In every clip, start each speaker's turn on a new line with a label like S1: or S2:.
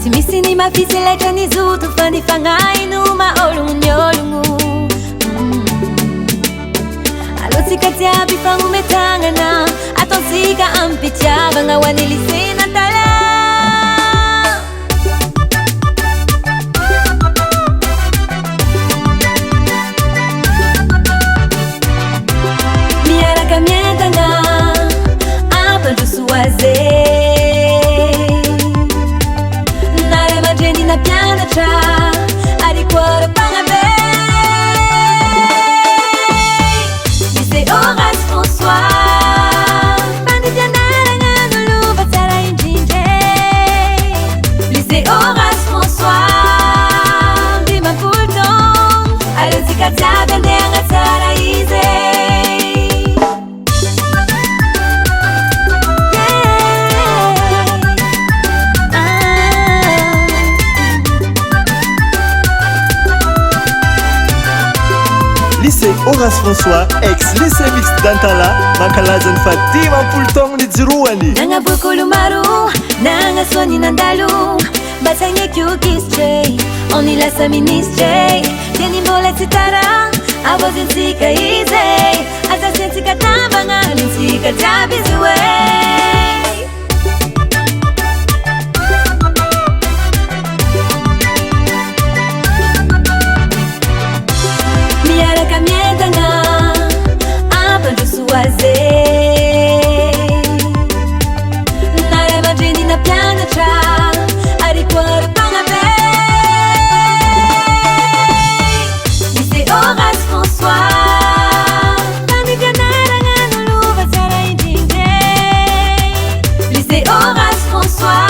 S1: Tsy misy ny mafisy laitra ny zoto fa ny fagnahy no maologno ny ologno. Alohantsika jiaby fagnometanana, ataontsika ampitiavagna ho an'ny Lycée Antalaha. Miaraka mientagna ampandroso aze, nare aman-dreny na mpianatra ary koa mpagnabe. Lycée Horace François, fandianaragna nolova tsara indrindra. Lycée Horace François, dimampolo taogno, aleontsika jiaby andeha tsara izy.
S2: Lycée Horace François, ex-lycée mixte d'Antalaha, mankalaza ny fa 10 taogno nijiroany.
S1: Nanabokolo maro, nangasoany nandalo, mba saigneky kisitray, ony lasa ministray. Tiany mbola tsy tara, avozintsika izy, azasentsika tambagna, alintsika jiaby izy hoe. Miaraka mientagna ampandroso aze, nare aman-dreny na mpianatra ary koa mpagnabe. Lycée Horace François, fandianaragna nolova tsara indrindra. Lycée Horace François,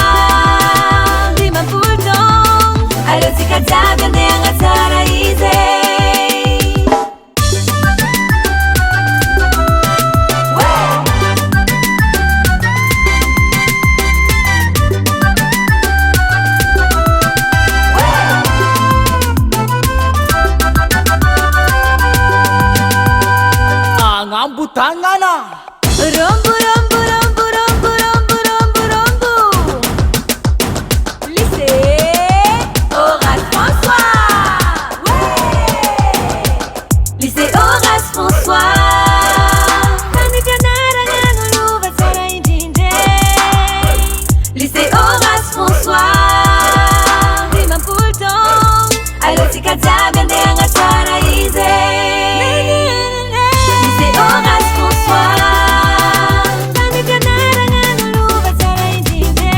S1: dimampolo taogno, aleontsika jiaby andeha tsara izy.
S2: Ambutangana
S1: Rombo, rombo, rombo, rombo, rombo, rombo, rombo. Lycée Horace François. Lycée Horace François, fandianaragna nolova tsara indrindra. Lycée Horace François, dimampolo taogno, aleontsika jiaby andeha tsara izy. Lycée Horace François, fandianaragna nolova tsara indrindra.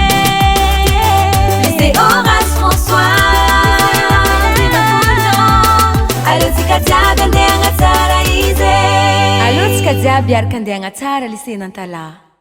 S1: Lycée Horace François, dimampolo taogno, aleontsika jiaby andeha tsara izy. Aleontsika jiaby araka andeha tsara Lycée Antalaha.